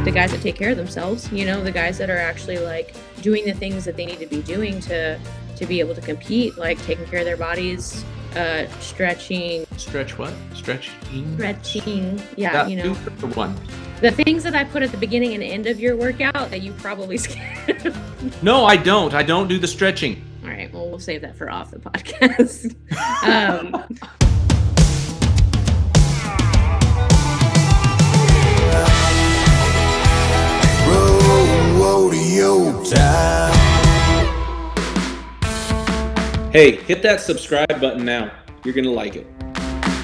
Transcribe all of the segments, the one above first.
the guys that take care of themselves, the guys that are actually like doing the things that they need to be doing to be able to compete, like taking care of their bodies, stretching. Stretch what? Stretching? Yeah, do the one. The things that I put at the beginning and end of your workout that you probably skip. No, I don't. I don't do the stretching. All right, well, we'll save that for off the podcast. Rodeo time. Hey, hit that subscribe button now. You're going to like it.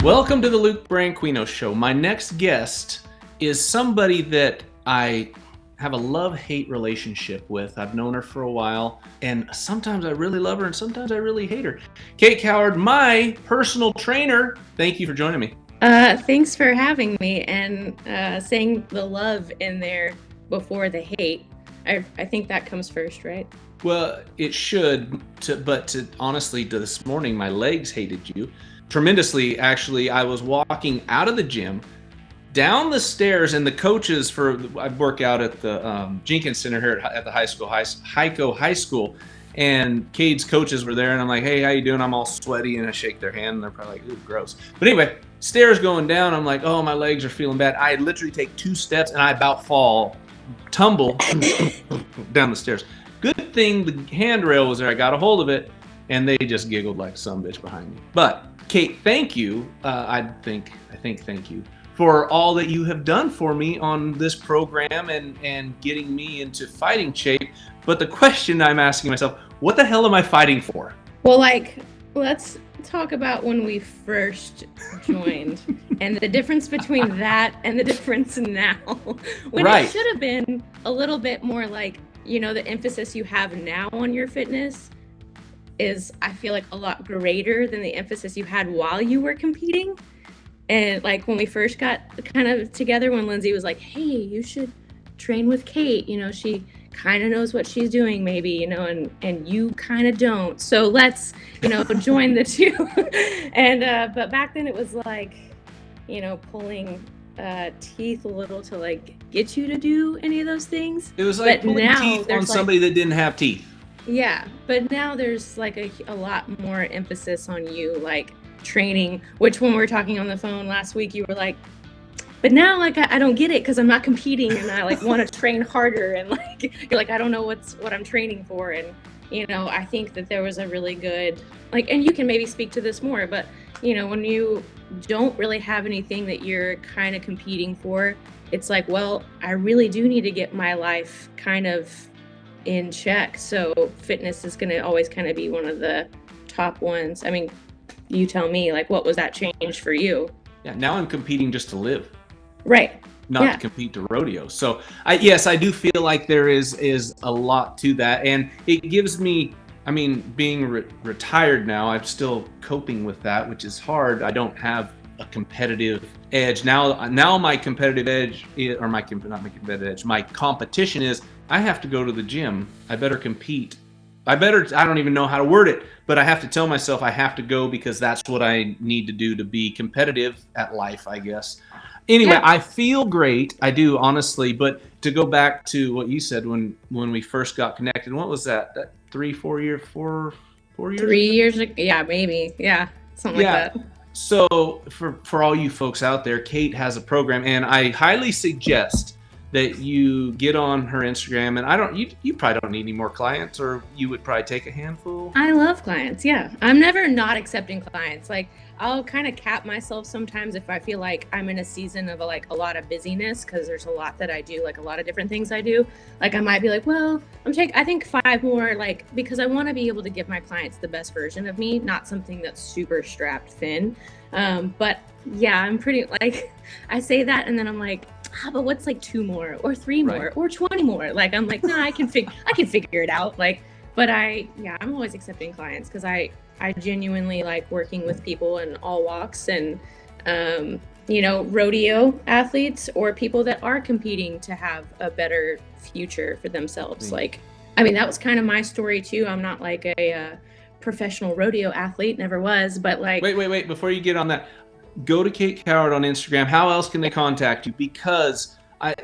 Welcome to the Luke Branquinho Show. My next guest is somebody that I have a love-hate relationship with. I've known her for a while, and sometimes I really love her, and sometimes I really hate her. Kait Coward, my personal trainer. Thank you for joining me. Thanks for having me and saying the love in there before the hate. I think that comes first, right? Well, it should, but honestly, this morning, my legs hated you tremendously. Actually, I was walking out of the gym, down the stairs, and the coaches I work out at the Jenkins Center here at the high school, Heiko High School, and Cade's coaches were there, and I'm like, hey, how you doing? I'm all sweaty, and I shake their hand, and they're probably like, ooh, gross. But anyway, stairs going down, I'm like, oh, my legs are feeling bad. I literally take 2 steps, and I about tumble down the stairs. Good thing the handrail was there. I got a hold of it, and they just giggled like some bitch behind me. But Kait, thank you. I think thank you for all that you have done for me on this program and getting me into fighting shape. But the question I'm asking myself, what the hell am I fighting for? Well, let's talk about when we first joined and the difference between that and the difference now. When Right. It should have been a little bit more like, the emphasis you have now on your fitness is, I feel like, a lot greater than the emphasis you had while you were competing. And like when we first got kind of together, when Lindsay was like, hey, you should train with Kait, she kind of knows what she's doing maybe, and you kind of don't. So let's, join the two. And, but back then it was like, pulling teeth a little to like get you to do any of those things. It was like pulling teeth on somebody that didn't have teeth. Yeah, but now there's like a lot more emphasis on you like training, which when we were talking on the phone last week, you were like, but now like I don't get it because I'm not competing and I like want to train harder, and like you're like, I don't know what I'm training for. And I think that there was a really good like, and you can maybe speak to this more, but when you don't really have anything that you're kind of competing for, it's like, well, I really do need to get my life kind of in check. So fitness is going to always kind of be one of the top ones. I mean, you tell me, like, what was that change for you? Yeah, now I'm competing just to live. Right. Not to compete to rodeo. So I do feel like there is a lot to that, and it gives me, being retired now, I'm still coping with that, which is hard. I don't have a competitive edge now. My competitive edge my competition is I have to go to the gym. I better compete. I don't even know how to word it, but I have to tell myself I have to go because that's what I need to do to be competitive at life, I guess. Anyway, yeah. I feel great. I do, honestly. But to go back to what you said when we first got connected, what was that? That 4 years? 3 years ago? Yeah, maybe. Yeah, something like that. So for all you folks out there, Kait has a program, and I highly suggest that you get on her Instagram. And you probably don't need any more clients, or you would probably take a handful. I love clients. Yeah, I'm never not accepting clients. Like, I'll kind of cap myself sometimes if I feel like I'm in a season of a lot of busyness, because there's a lot that I do, like a lot of different things I do. Like I might be like, well, I think 5 more, like, because I want to be able to give my clients the best version of me, not something that's super strapped thin. But yeah, I'm pretty like, I say that and then I'm like, but what's like 2 more or 3 more right. or 20 more? Like, I'm like, nah, I can figure it out. Like, but I'm always accepting clients because I genuinely like working with people in all walks, and rodeo athletes or people that are competing to have a better future for themselves. Like, that was kind of my story too. I'm not like a professional rodeo athlete, never was, but like... Wait, before you get on that, go to Kait Coward on Instagram. How else can they contact you? Because I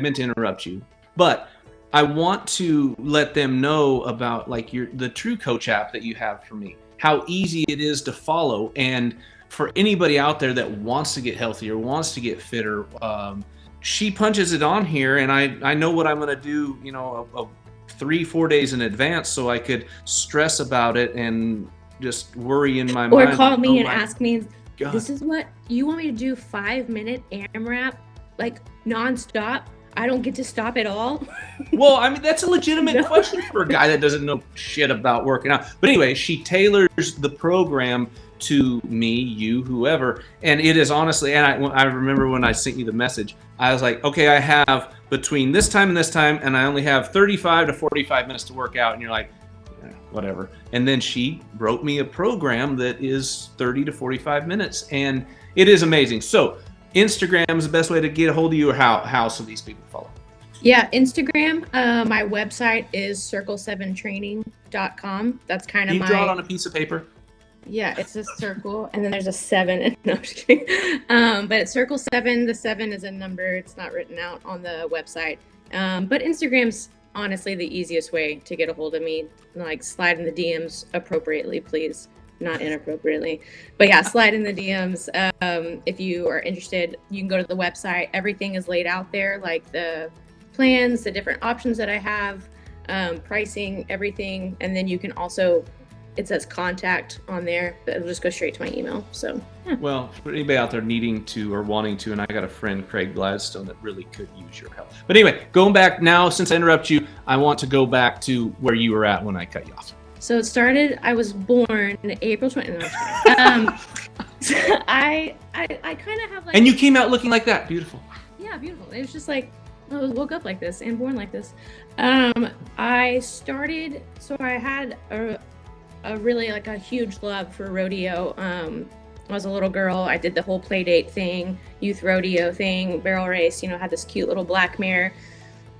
meant to interrupt you, but I want to let them know about like the True Coach app that you have for me, how easy it is to follow. And for anybody out there that wants to get healthier, wants to get fitter, she punches it on here, and I know what I'm going to do, 3-4 days in advance, so I could stress about it and just worry in my mind. Or call me and ask me, God, this is what you want me to do, 5-minute AMRAP, like nonstop. I don't get to stop at all. Well, I mean, that's a legitimate question for a guy that doesn't know shit about working out. But anyway, she tailors the program to me, you, whoever. And it is honestly, and I remember when I sent you the message, I was like, okay, I have between this time and this time, and I only have 35 to 45 minutes to work out. And you're like, whatever. And then she wrote me a program that is 30 to 45 minutes. And it is amazing. So Instagram is the best way to get a hold of you, or how so these people follow? Yeah, Instagram. My website is circle7training.com. That's kind of you draw it on a piece of paper? Yeah, it's a circle, and then there's a 7. No, I'm just kidding. But it's circle 7. The 7 is a number. It's not written out on the website. But Instagram's honestly the easiest way to get a hold of me. Like, slide in the DMs appropriately, please. Not inappropriately, but yeah, slide in the DMs. If you are interested, you can go to the website. Everything is laid out there, like the plans, the different options that I have, pricing, everything. And then you can also, it says contact on there, but it'll just go straight to my email. So, yeah. Well, for anybody out there needing to or wanting to, and I got a friend, Craig Gladstone, that really could use your help. But anyway, going back now, since I interrupt you, I want to go back to where you were at when I cut you off. So it started, I was born April 20th. So I kind of have like... And you came out looking like that. Beautiful. Yeah, beautiful. It was just like, I woke up like this and born like this. I started, so I had a really like a huge love for rodeo. I was a little girl. I did the whole play date thing, youth rodeo thing, barrel race, had this cute little black mare.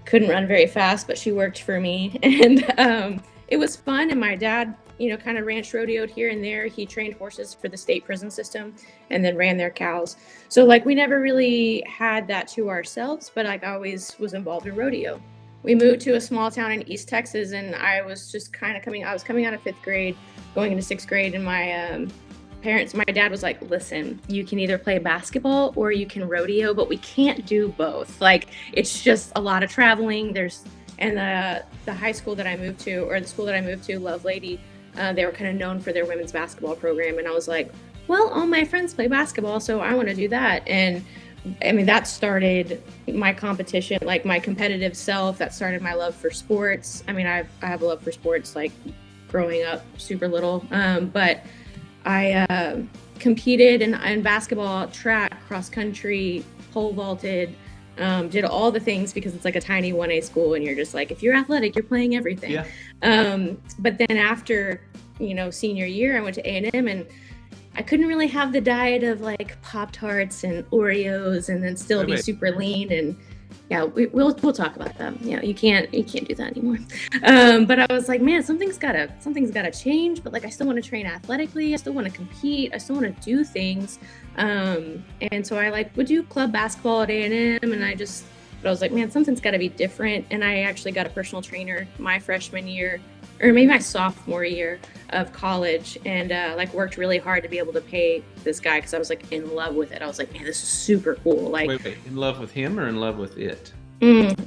Couldn't run very fast, but she worked for me. And it was fun. And my dad, kind of ranch rodeoed here and there. He trained horses for the state prison system and then ran their cows. So like we never really had that to ourselves, but like I always was involved in rodeo. We moved to a small town in East Texas, and I was just kind of coming out of 5th grade, going into 6th grade, and my my dad was like, listen, you can either play basketball or you can rodeo, but we can't do both. Like, it's just a lot of traveling. And the high school that I moved to, or the school that I moved to, Love Lady, they were kind of known for their women's basketball program. And I was like, well, all my friends play basketball, so I want to do that. And I mean, that started my competition, like my competitive self. That started my love for sports. I mean, I have a love for sports, like growing up super little. But I competed in basketball, track, cross country, pole vaulted. Did all the things because it's like a tiny 1A school, and you're just like, if you're athletic, you're playing everything. Yeah. But then after, senior year, I went to A&M, and I couldn't really have the diet of like Pop-Tarts and Oreos and then still be super lean. And yeah, we'll talk about that. You can't do that anymore. But I was like, man, something's gotta change. But like, I still want to train athletically. I still want to compete. I still want to do things. And so I would do club basketball at A&M, and I was like, man, something's got to be different. And I actually got a personal trainer my freshman year, or maybe my sophomore year of college, and worked really hard to be able to pay this guy, because I was like in love with it. I was like, man, this is super cool. Like, wait, in love with him or in love with it?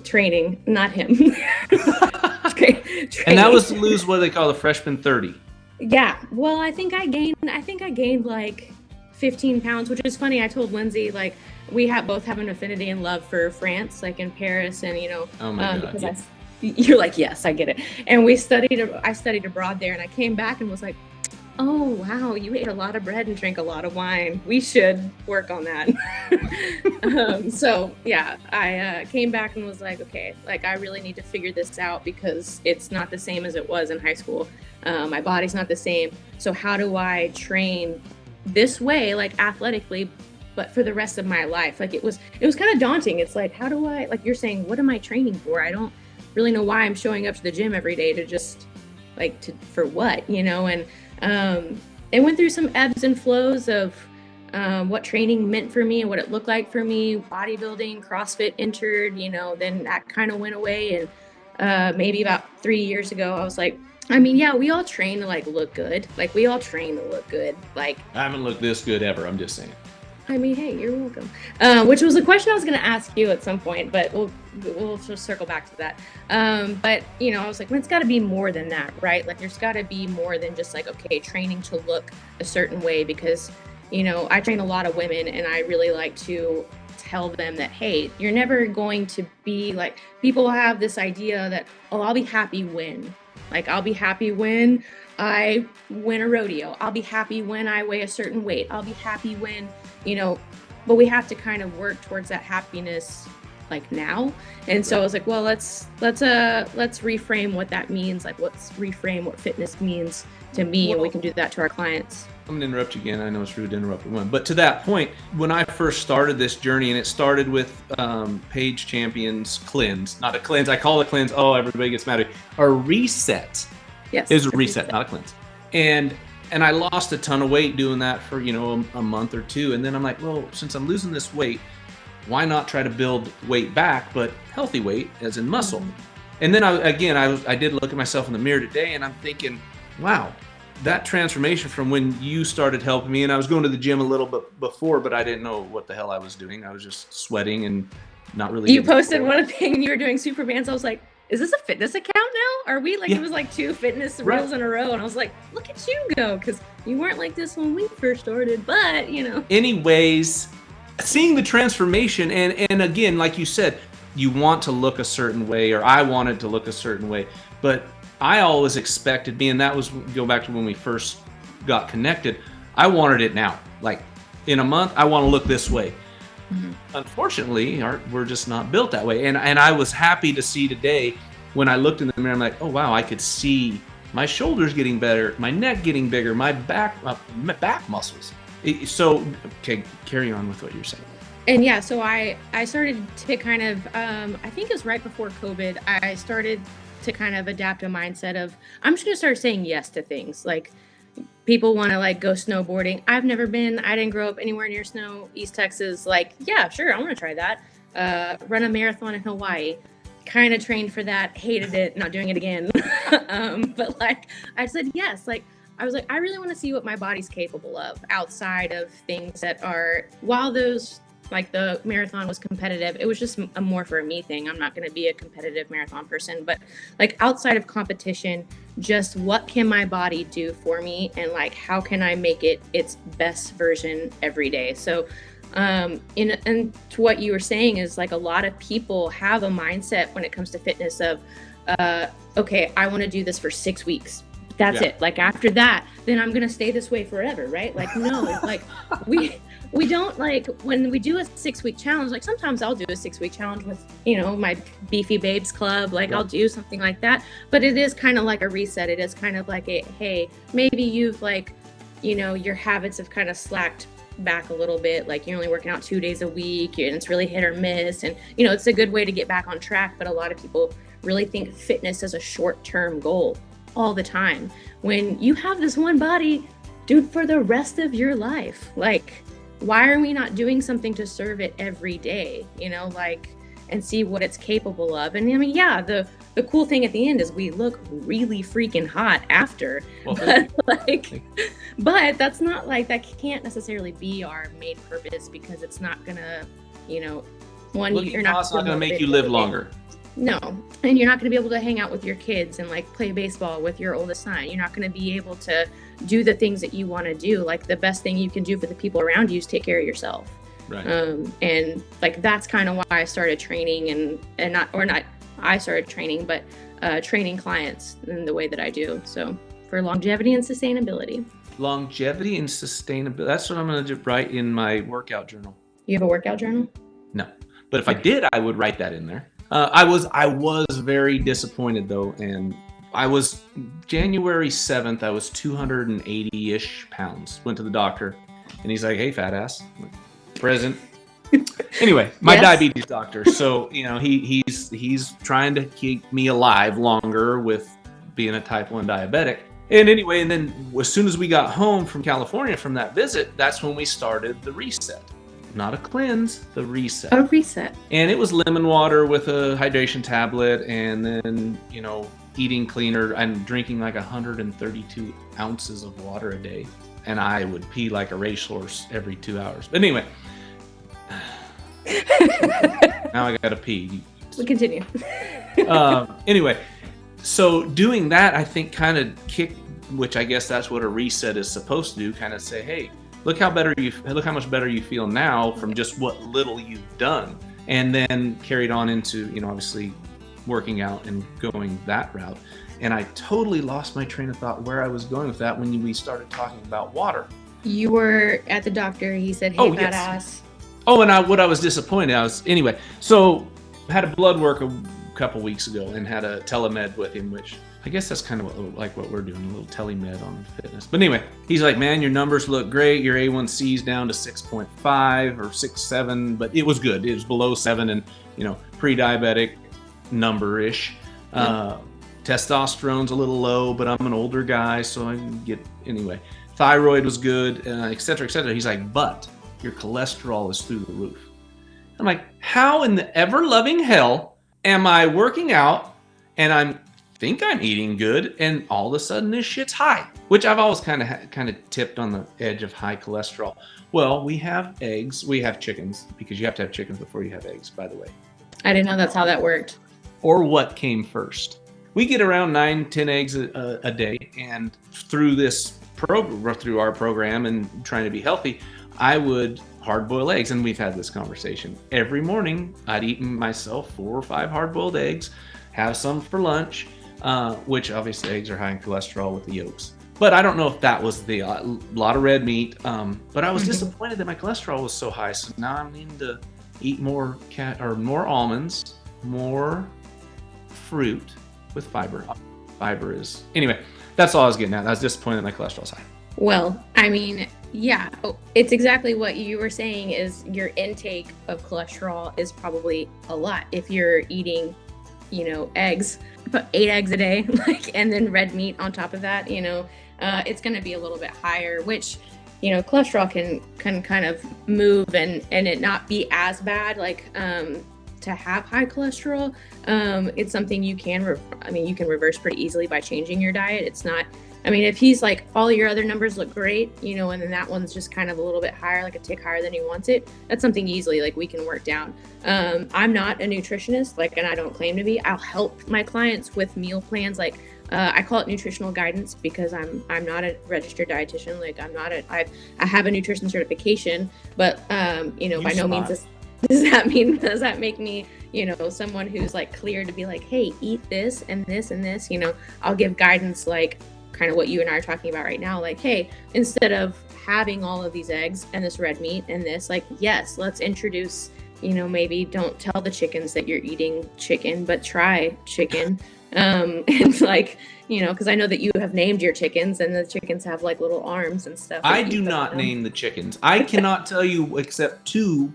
Training, not him. And that was to lose what they call the freshman 30. Yeah. Well, I think I gained like 15 pounds, which is funny. I told Lindsay, like, we both have an affinity and love for France, like in Paris, and oh my God, because you're like, yes, I get it. And I studied abroad there, and I came back and was like, oh wow, you ate a lot of bread and drank a lot of wine. We should work on that. So yeah, I came back and was like, okay, like I really need to figure this out, because it's not the same as it was in high school. My body's not the same. So how do I train this way, like athletically, but for the rest of my life? Like it was kind of daunting. It's like, how do I, like you're saying, what am I training for? I don't really know why I'm showing up to the gym every day to just for what, And it went through some ebbs and flows of what training meant for me and what it looked like for me. Bodybuilding, CrossFit entered, then that kind of went away. And maybe about 3 years ago, I was like, I mean, yeah, we all train to like look good. Like we all train to look good. Like I haven't looked this good ever. I'm just saying. I mean, hey, you're welcome. Which was a question I was going to ask you at some point, but we'll just circle back to that. But I was like, well, it's got to be more than that, right? Like, there's got to be more than just like, okay, training to look a certain way, because I train a lot of women, and I really like to tell them that, hey, you're never going to be like, people have this idea that, oh, I'll be happy when. Like, I'll be happy when I win a rodeo. I'll be happy when I weigh a certain weight. I'll be happy when, but we have to kind of work towards that happiness like now. And so I was like, well, let's reframe what that means. Like, let's reframe what fitness means to me, and we can do that to our clients. I'm gonna interrupt you again. I know it's rude to interrupt one, but to that point, when I first started this journey, and it started with Page Champion's cleanse, not a cleanse. I call it cleanse. Oh, everybody gets mad at me. A reset. Yes, it was a reset, not a cleanse. And I lost a ton of weight doing that for a month or two, and then I'm like, well, since I'm losing this weight, why not try to build weight back, but healthy weight, as in muscle? Mm-hmm. And then I did look at myself in the mirror today, and I'm thinking, wow. That transformation from when you started helping me, and I was going to the gym a little bit before, but I didn't know what the hell I was doing. I was just sweating and not really. You posted one thing, you were doing Superman, so I was like, is this a fitness account now? Are we like, yeah. It was like 2 fitness reels in a row, and I was like, look at you go, because you weren't like this when we first started, but Anyways, seeing the transformation, and again, like you said, you want to look a certain way, or I wanted to look a certain way, but I always expected me, and that was, go back to when we first got connected, I wanted it now. Like, in a month, I want to look this way. Mm-hmm. Unfortunately, we're just not built that way. And I was happy to see today, when I looked in the mirror, I'm like, oh wow, I could see my shoulders getting better, my neck getting bigger, my back muscles. So, okay, carry on with what you're saying. And yeah, so I started to kind of, I think it was right before COVID, I started to kind of adapt a mindset of, I'm just gonna start saying yes to things. Like, people want to like go snowboarding. I've never been. I didn't grow up anywhere near snow, East Texas. Like, yeah, sure, I want to try that. Run a marathon in Hawaii. Kind of trained for that. Hated it. Not doing it again. But like, I said yes. Like, I was like, I really want to see what my body's capable of outside of things that are, while those, like the marathon was competitive, it was just a more for a me thing. I'm not going to be a competitive marathon person, but like outside of competition, just what can my body do for me, and like how can I make it its best version every day. So and to what you were saying is, like, a lot of people have a mindset when it comes to fitness of okay, I want to do this for 6 weeks. That's it. Like, after that, then I'm going to stay this way forever, right? Like, no, like we don't, like, when we do a 6-week challenge, like sometimes I'll do a 6-week challenge with, my Beefy Babes Club, like I'll do something like that, but it is kind of like a reset. It is kind of like hey, maybe you've like, your habits have kind of slacked back a little bit, like you're only working out 2 days a week and it's really hit or miss, and it's a good way to get back on track. But a lot of people really think fitness is a short-term goal all the time, when you have this one body, dude, for the rest of your life. Like, why are we not doing something to serve it every day, and see what it's capable of? And I mean, yeah, the cool thing at the end is we look really freaking hot after, well, but that's not like, that can't necessarily be our main purpose, because it's not gonna, you're not gonna make you live longer. No, and you're not going to be able to hang out with your kids and like play baseball with your oldest son. You're not going to be able to do the things that you want to do. Like, the best thing you can do for the people around you is take care of yourself. Right. And like, that's kind of why I started training training clients in the way that I do. So, for longevity and sustainability. Longevity and sustainability. That's what I'm going to write in my workout journal. You have a workout journal? No, but if I did, I would write that in there. I was very disappointed though, and I was January 7th. I was 280-ish pounds. Went to the doctor, and he's like, "Hey, fat ass." Present. Anyway, my diabetes doctor. So he's trying to keep me alive longer with being a type 1 diabetic. And anyway, and then as soon as we got home from California from that visit, that's when we started the reset. Not a cleanse, the reset. A reset. And it was lemon water with a hydration tablet, and then, eating cleaner and drinking like 132 ounces of water a day. And I would pee like a racehorse every 2 hours. But anyway, now I gotta pee. We continue. Anyway, so doing that, I think kind of kicked, which I guess that's what a reset is supposed to do, kind of say, hey, look how much better you feel now from just what little you've done. And then carried on into, obviously working out and going that route. And I totally lost my train of thought where I was going with that when we started talking about water. You were at the doctor. He said, hey, badass. Yes. Oh, and what I was disappointed. So had a blood work a couple weeks ago and had a telemed with him, which I guess that's kind of what we're doing, a little telemed on fitness. But anyway, he's like, man, your numbers look great. Your A1C's down to 6.5 or 6.7, but it was good. It was below 7 and, pre-diabetic number-ish. Testosterone's a little low, but I'm an older guy, so I can get, anyway. Thyroid was good, et cetera, et cetera. He's like, but your cholesterol is through the roof. I'm like, how in the ever-loving hell am I working out and think I'm eating good, and all of a sudden this shit's high? Which I've always kind of tipped on the edge of high cholesterol. Well, we have eggs, we have chickens, because you have to have chickens before you have eggs, by the way. I didn't know that's how that worked. Or what came first? We get around 9-10 eggs a day, and through our program and trying to be healthy, I would hard-boil eggs, and we've had this conversation. Every morning, I'd eat myself 4 or 5 hard-boiled eggs, have some for lunch, which obviously eggs are high in cholesterol with the yolks. But I don't know if that was the lot of red meat. But I was disappointed that my cholesterol was so high, so now I'm needing to eat more almonds, more fruit with fiber. Anyway, that's all I was getting at. I was disappointed that my cholesterol's high. Well, I mean, yeah, it's exactly what you were saying, is your intake of cholesterol is probably a lot. If you're eating, eggs, about 8 eggs a day, and then red meat on top of that, it's going to be a little bit higher, which, cholesterol can kind of move and it not be as bad, to have high cholesterol. It's something you can reverse pretty easily by changing your diet. It's not, if he's like, all your other numbers look great, and then that one's just kind of a little bit higher, like a tick higher than he wants it, that's something easily, we can work down. I'm not a nutritionist, and I don't claim to be. I'll help my clients with meal plans. I call it nutritional guidance because I'm not a registered dietitian. I have a nutrition certification, but, by no means does that make me, someone who's clear to be like, hey, eat this and this and this, I'll give guidance kind of what you and I are talking about right now. Hey, instead of having all of these eggs and this red meat and this, yes, let's introduce, maybe don't tell the chickens that you're eating chicken, but try chicken. And because I know that you have named your chickens, and the chickens have little arms and stuff. I do not name the chickens. I cannot tell you except 2,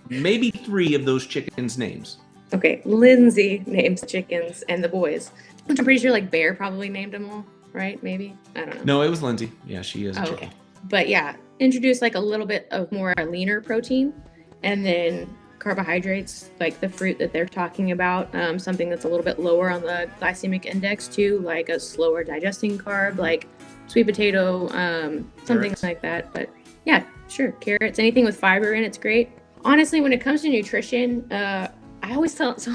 maybe 3 of those chickens' names. Okay, Lindsay names the chickens and the boys. Which I'm pretty sure Bear probably named them all, right? Maybe? I don't know. No, it was Lindsay. Yeah, she is. Okay. But yeah, introduce a little bit of more leaner protein, and then carbohydrates, the fruit that they're talking about, something that's a little bit lower on the glycemic index too, a slower digesting carb, sweet potato, something Carrots. Like that. But yeah, sure, carrots, anything with fiber in it's great. Honestly, when it comes to nutrition, I always told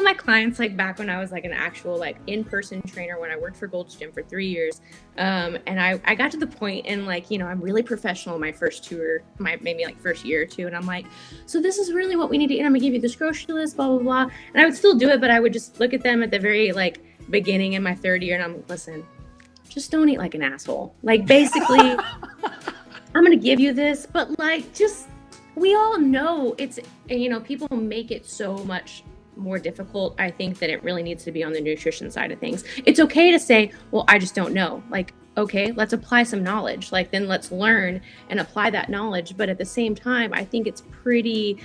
my clients, back when I was an actual in-person trainer, when I worked for Gold's Gym for 3 years, and I got to the point in I'm really professional my first tour, maybe first year or two, and I'm like, so this is really what we need to eat. I'm gonna give you this grocery list, blah blah blah, and I would still do it, but I would just look at them at the very beginning in my third year, and I'm listen, just don't eat like an asshole. Basically, I'm gonna give you this, but just. We all know it's, people make it so much more difficult, I think, that it really needs to be on the nutrition side of things. It's okay to say, well, I just don't know. Okay, let's apply some knowledge. Then let's learn and apply that knowledge. But at the same time, I think it's pretty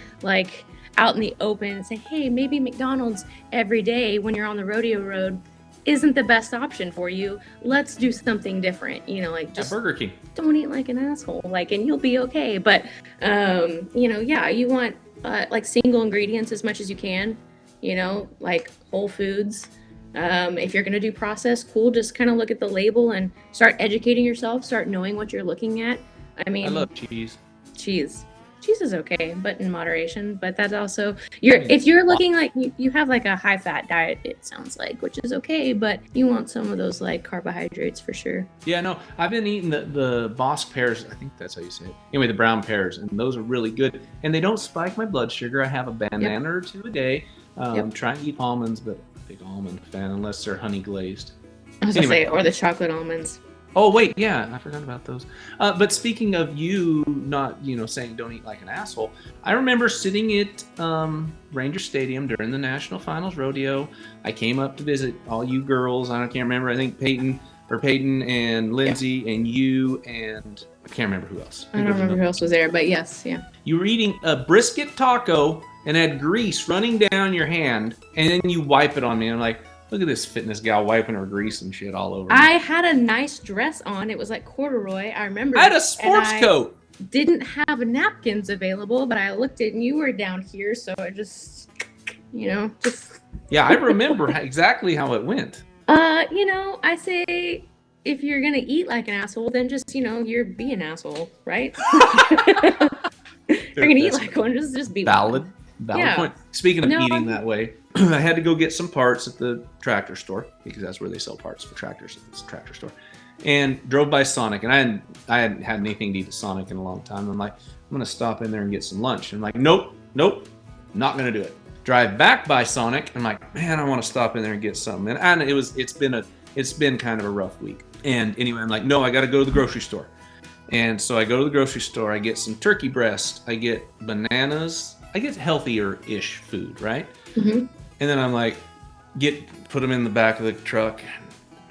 out in the open and say, hey, maybe McDonald's every day when you're on the rodeo road isn't the best option for you. Let's do something different. You know, like just Burger King. don't eat like an asshole, like, and you'll be okay. But you know, yeah, you want like single ingredients as much as you can. You know, like whole foods. If you're gonna do processed, cool. Just kind of look at the label and start educating yourself. Start knowing what you're looking at. I mean, I love cheese. Cheese is okay, but in moderation. But that's also if you're looking like you have like a high fat diet, it sounds like, which is okay, but you want some of those like carbohydrates for sure. Yeah, no, I've been eating the Bosc pears. I think that's how you say it. Anyway, the brown pears, and those are really good, and they don't spike my blood sugar. I have a banana or two a day. Try and eat almonds, but big almond fan unless they're honey glazed. I was gonna say, or the chocolate almonds. Oh wait, yeah, I forgot about those. But speaking of you not, saying don't eat like an asshole, I remember sitting at Ranger Stadium during the National Finals rodeo. I came up to visit all you girls. I can't remember. I think Peyton and Lindsay and you and I can't remember who else. I don't remember who else was there, but yes, yeah. You were eating a brisket taco and had grease running down your hand, and then you wipe it on me. And I'm like, look at this fitness gal wiping her grease and shit all over me. I had a nice dress on. It was like corduroy. I remember. I had a sports coat. Didn't have napkins available, but I looked at and you were down here, so I just. Yeah, I remember exactly how it went. I say if you're gonna eat like an asshole, then just you're be an asshole, right? If you're gonna eat like one, just be valid. one. Valid point. Speaking of eating that way, I had to go get some parts at the tractor store because that's where they sell parts for tractors at this tractor store. And drove by Sonic, and I hadn't had anything to eat at Sonic in a long time. I'm like, I'm gonna stop in there and get some lunch. And I'm like, nope, not gonna do it. Drive back by Sonic, and I'm like, man, I want to stop in there and get something. And it's been kind of a rough week. And anyway, I'm like, no, I got to go to the grocery store. And so I go to the grocery store. I get some turkey breast. I get bananas. I get healthier-ish food, right? Mm-hmm. And then I'm like, put them in the back of the truck.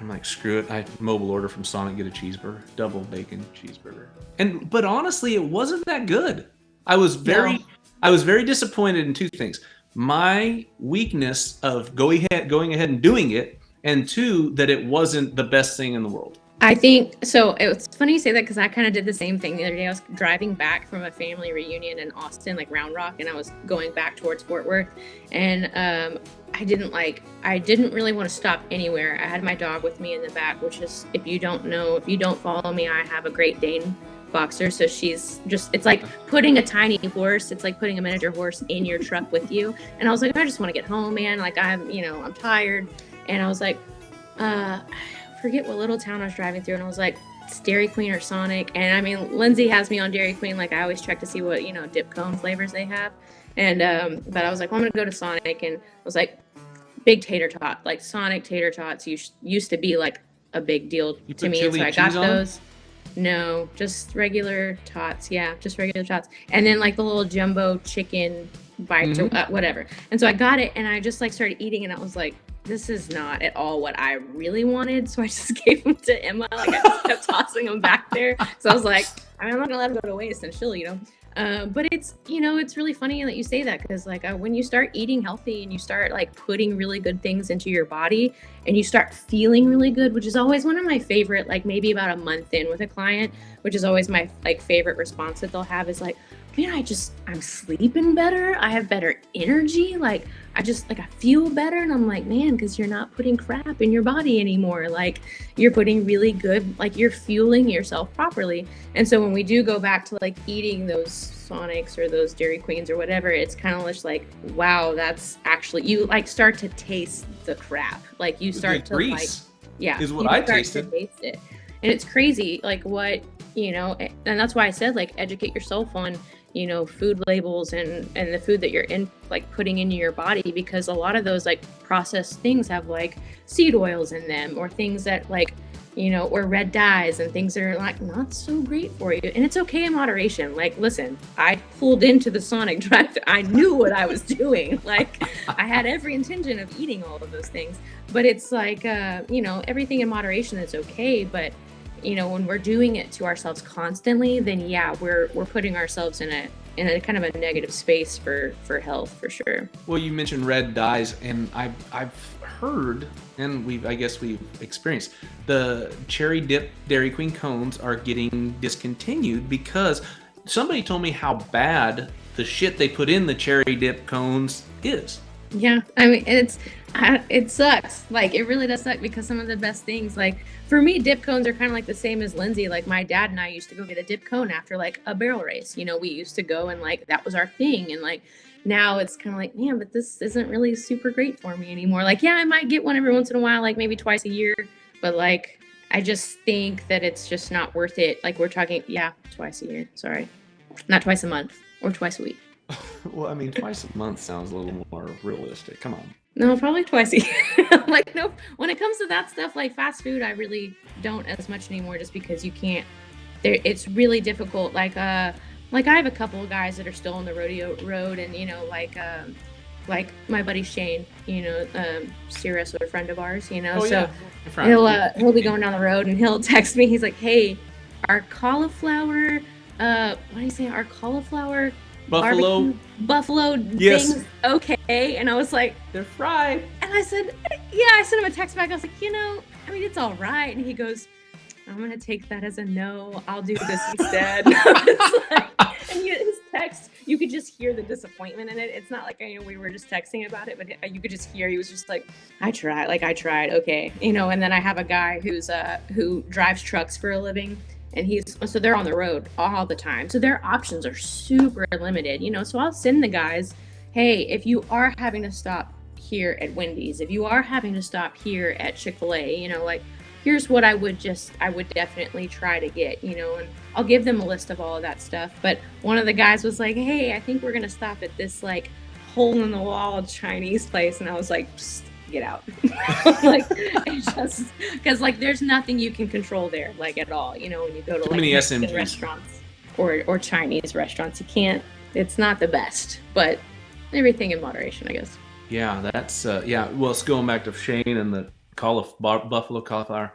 I'm like, screw it. I mobile order from Sonic, get a cheeseburger, double bacon cheeseburger. But honestly, it wasn't that good. I was very disappointed in two things. My weakness of going ahead and doing it, and two, that it wasn't the best thing in the world. I think so. It's funny you say that because I kind of did the same thing the other day. I was driving back from a family reunion in Austin, like Round Rock, and I was going back towards Fort Worth, and I didn't really want to stop anywhere. I had my dog with me in the back, which is, if you don't follow me, I have a Great Dane boxer, so she's just, it's like putting a tiny horse, it's like putting a miniature horse in your truck with you. And I was like, I just want to get home, man, like I'm tired. And I was like, I forget what little town I was driving through, and I was like, it's Dairy Queen or Sonic. And I mean, Lindsay has me on Dairy Queen, like I always check to see what dip cone flavors they have. And but I was like, well, I'm gonna go to Sonic, and I was like, big tater tot, like Sonic tater tots used to be like a big deal to me, and so I got those. No, just regular tots. Yeah, just regular tots. And then like the little jumbo chicken bites or whatever. And so I got it, and I just like started eating, and I was like, this is not at all what I really wanted. So I just gave them to Emma. Like I just kept tossing them back there. So I was like, I'm not gonna let them go to waste, and she'll eat them. But it's really funny that you say that, because like when you start eating healthy and you start like putting really good things into your body and you start feeling really good, which is always one of my favorite, like maybe about a month in with a client, which is always my like favorite response that they'll have is like, man, I'm sleeping better. I have better energy. Like I feel better. And I'm like, man, because you're not putting crap in your body anymore. Like you're putting really good, like you're fueling yourself properly. And so when we do go back to like eating those Sonics or those Dairy Queens or whatever, it's kind of just like, wow, that's actually, you like start to taste the crap. Like you start to grease, like, yeah, is what I tasted. Taste it. And it's crazy, like what, and that's why I said like educate yourself on, food labels and the food that you're in, like putting into your body, because a lot of those like processed things have like seed oils in them or things that like, or red dyes and things that are like not so great for you. And it's okay in moderation. Like, listen, I pulled into the Sonic drive. I knew what I was doing. Like I had every intention of eating all of those things, but it's like, everything in moderation is okay. But when we're doing it to ourselves constantly, then yeah, we're putting ourselves in in a kind of a negative space for health for sure. Well, you mentioned red dyes, and I've heard, and we've experienced, the cherry dip Dairy Queen cones are getting discontinued because somebody told me how bad the shit they put in the cherry dip cones is. Yeah, I mean, it sucks. Like, it really does suck because some of the best things, like, for me, dip cones are kind of like the same as Lindsay. Like, my dad and I used to go get a dip cone after, like, a barrel race. You know, we used to go and, like, that was our thing. And, like, now it's kind of like, man, but this isn't really super great for me anymore. Like, yeah, I might get one every once in a while, like, maybe twice a year. But, like, I just think that it's just not worth it. Like, we're talking, yeah, twice a year. Sorry. Not twice a month or twice a week. Well, I mean, twice a month sounds a little more realistic. Come on. No, probably twice a year. Like, no, when it comes to that stuff, like fast food, I really don't as much anymore just because you can't, it's really difficult. Like I have a couple of guys that are still on the rodeo road and, you know, like my buddy Shane, you know, steer wrestler friend of ours, you know, so he'll be going down the road and he'll text me. He's like, hey, our cauliflower, what do you say? Our cauliflower Buffalo yes. things, okay. And I was like, they're fried. And I said, yeah, I sent him a text back. I was like, you know, I mean, it's all right. And he goes, I'm going to take that as a no. I'll do this instead. And his text, you could just hear the disappointment in it. It's not like, you know, we were just texting about it, but you could just hear, he was just like, I tried, okay. You know, and then I have a guy who drives trucks for a living. And so they're on the road all the time. So their options are super limited, you know. So I'll send the guys, hey, if you are having to stop here at Wendy's, if you are having to stop here at Chick-fil-A, you know, like, here's what I would definitely try to get, you know, and I'll give them a list of all of that stuff. But one of the guys was like, hey, I think we're going to stop at this, like, hole in the wall Chinese place. And I was like, get out. Like, it's just because, like, there's nothing you can control there, like, at all, you know. When you go to like Mexican restaurants or Chinese restaurants, you can't, it's not the best, but everything in moderation, I guess. Yeah, that's well, it's going back to Shane and the buffalo cauliflower.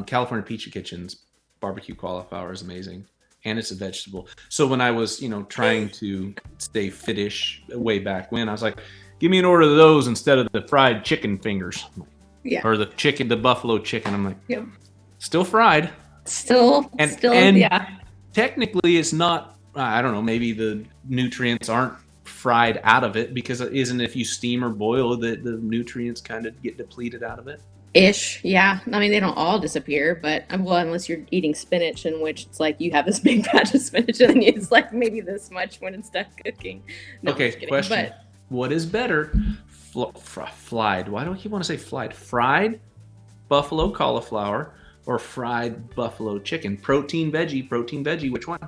California Pizza Kitchen's barbecue cauliflower is amazing, and it's a vegetable. So when I was, you know, trying to stay fittish way back when, I was like, give me an order of those instead of the fried chicken fingers. Yeah. Or the buffalo chicken. I'm like, yep. Still fried. Still, yeah. Technically, it's not, I don't know, maybe the nutrients aren't fried out of it, because isn't, if you steam or boil, the nutrients kind of get depleted out of it? Ish, yeah. I mean, they don't all disappear, but, well, unless you're eating spinach, in which it's like you have this big batch of spinach and then it's like maybe this much when it's done cooking. No, okay, question. But, what is better, fried? Why do I keep want to say fried? Fried buffalo cauliflower or fried buffalo chicken? Protein, veggie. Which one?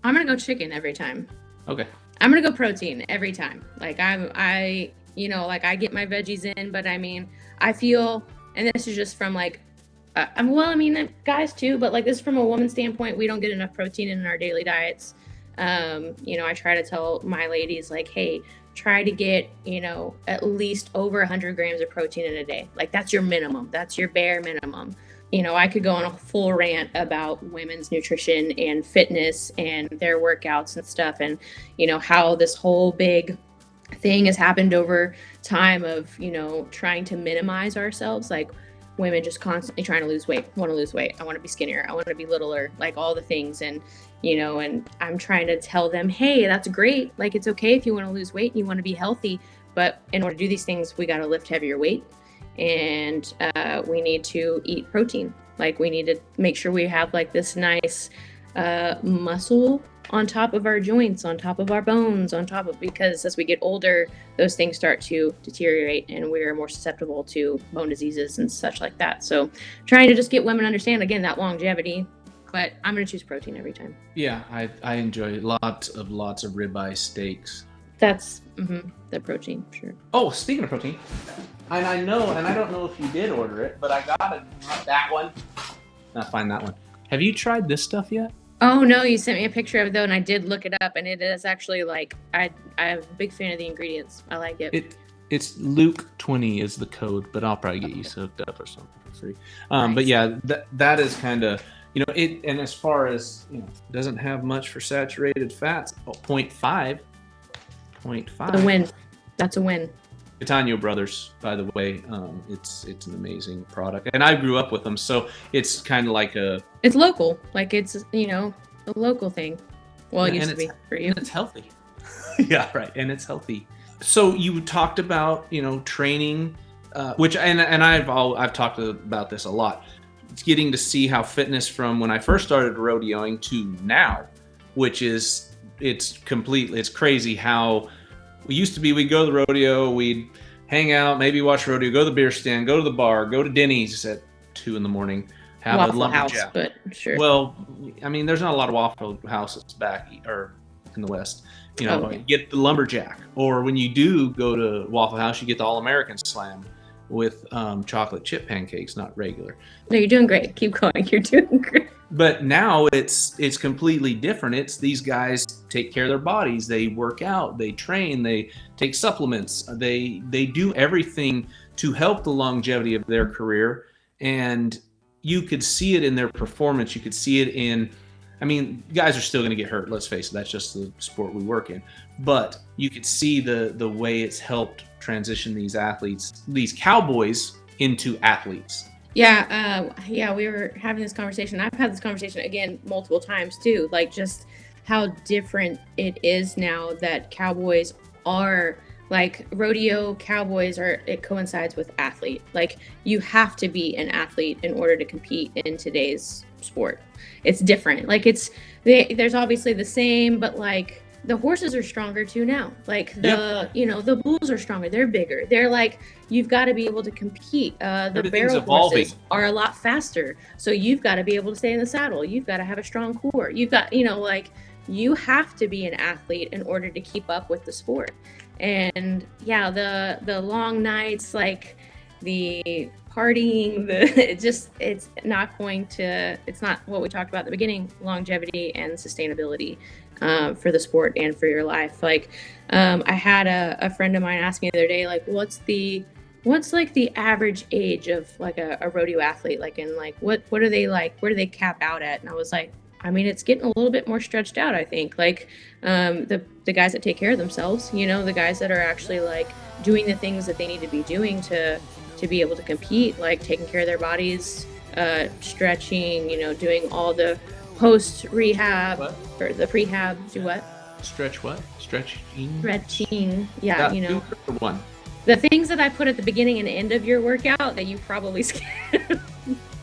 I'm gonna go chicken every time. Okay. I'm gonna go protein every time. Like I you know, like I get my veggies in, but I mean, I feel, and this is just from like, guys too, but like this is from a woman's standpoint, we don't get enough protein in our daily diets. You know, I try to tell my ladies, like, hey, try to get, you know, at least over 100 grams of protein in a day. Like, that's your minimum. That's your bare minimum. You know, I could go on a full rant about women's nutrition and fitness and their workouts and stuff, and, you know, how this whole big thing has happened over time of, you know, trying to minimize ourselves. Like, women just constantly trying to lose weight, want to lose weight. I want to be skinnier. I want to be littler, like all the things. And, you know, and I'm trying to tell them, hey, that's great. Like, it's okay if you want to lose weight and you want to be healthy, but in order to do these things, we got to lift heavier weight, and we need to eat protein. Like, we need to make sure we have like this nice muscle on top of our joints, on top of our bones, because as we get older, those things start to deteriorate and we're more susceptible to bone diseases and such like that. So trying to just get women to understand, again, that longevity, but I'm going to choose protein every time. Yeah, I enjoy lots of ribeye steaks. That's the protein, sure. Oh, speaking of protein, and I don't know if you did order it, but I got it. Not that one. Not find that one. Have you tried this stuff yet? Oh no, you sent me a picture of it though, and I did look it up, and it is actually like I'm a big fan of the ingredients. I like it. It's Luke 20 is the code, but I'll probably get you soaked up or something for free. Nice. But yeah, that is kind of, And as far as, it doesn't have much for saturated fats. 0.5. A win. That's a win. Catania Brothers, by the way, it's an amazing product, and I grew up with them, so it's kind of like it's local, like it's a local thing. Well, it used to be for you. And it's healthy. Yeah, right, and it's healthy. So you talked about training, which and I've talked about this a lot. It's getting to see how fitness from when I first started rodeoing to now, which is it's crazy how. We used to be, we'd go to the rodeo, we'd hang out, maybe watch rodeo, go to the beer stand, go to the bar, go to Denny's at 2 a.m, have Waffle a lumberjack. House, but sure. Well, I mean, there's not a lot of Waffle Houses back or in the West. Get the lumberjack. Or when you do go to Waffle House, you get the All-American Slam with chocolate chip pancakes, not regular. No, you're doing great. Keep going. You're doing great. But now it's completely different. It's these guys take care of their bodies. They work out. They train. They take supplements. They do everything to help the longevity of their career. And you could see it in their performance. You could see it in, I mean, guys are still going to get hurt. Let's face it. That's just the sport we work in. But you could see the way it's helped transition these athletes, these cowboys, into athletes. Yeah, we were having this conversation. I've had this conversation again multiple times too, like just how different it is now that cowboys are, like rodeo cowboys it coincides with athlete. Like you have to be an athlete in order to compete in today's sport. It's different. Like there's obviously the same, but like the horses are stronger too now. Like the bulls are stronger. They're bigger. They're like, you've got to be able to compete. The barrel horses are a lot faster. So you've got to be able to stay in the saddle. You've got to have a strong core. You've got, you have to be an athlete in order to keep up with the sport. And yeah, the long nights, like the partying, it's not what we talked about at the beginning, longevity and sustainability. For the sport and for your life. Like, I had a friend of mine ask me the other day, like, what's like the average age of like a rodeo athlete? Like, and like, what are they like? Where do they cap out at? And I was like, I mean, it's getting a little bit more stretched out, I think. Like, the guys that take care of themselves, the guys that are actually like doing the things that they need to be doing to be able to compete, like taking care of their bodies, stretching, doing all the post rehab or the prehab. Do what? Stretch what? Stretching. Yeah, do one. The things that I put at the beginning and end of your workout that you probably skip.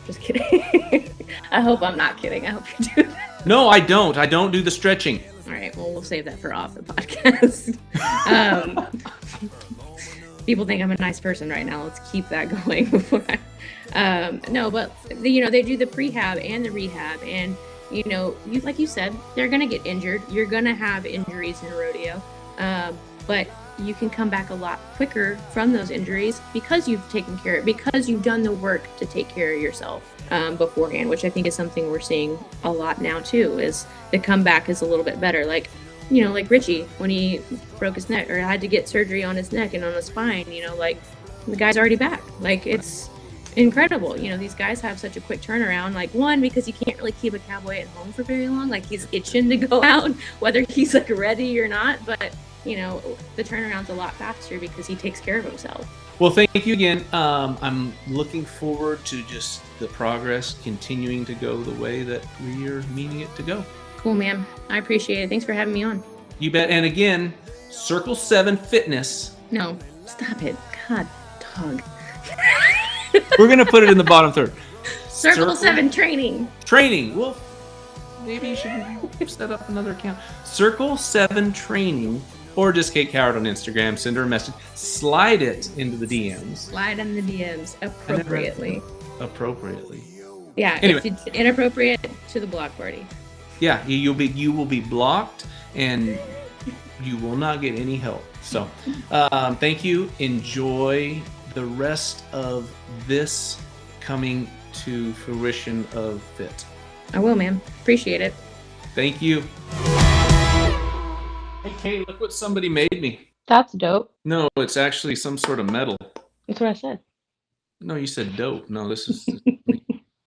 Just kidding. I hope I'm not kidding. I hope you do that. No, I don't. I don't do the stretching. All right. Well, we'll save that for off the podcast. People think I'm a nice person right now. Let's keep that going before no, but they do the prehab and the rehab, and like you said, they're gonna get injured. You're gonna have injuries in a rodeo, but you can come back a lot quicker from those injuries because you've taken care of it, because you've done the work to take care of yourself beforehand, which I think is something we're seeing a lot now too, is the comeback is a little bit better. Like, like Richie, when he broke his neck or had to get surgery on his neck and on his spine, like the guy's already back. Like, it's incredible. These guys have such a quick turnaround, like, one, because you can't really keep a cowboy at home for very long. Like, he's itching to go out, whether he's like ready or not, but the turnaround's a lot faster because he takes care of himself. Well, thank you again. I'm looking forward to just the progress continuing to go the way that we are meaning it to go. Cool, man. I appreciate it. Thanks for having me on. You bet. And again, Circle 7 Fitness. No, stop it. God, dog. We're going to put it in the bottom third. Circle 7 Training. Well, maybe you should set up another account. Circle 7 Training, or just Kait Coward on Instagram. Send her a message. Slide it into the DMs. Slide in the DMs appropriately. Yeah, anyway. If it's inappropriate, to the block party. Yeah, you will be blocked, and you will not get any help. So, thank you. Enjoy the rest of this coming to fruition of Fit. I will, man. Appreciate it. Thank you. Hey, Kay, look what somebody made me. That's dope. No, it's actually some sort of metal. That's what I said. No, you said dope. No, this is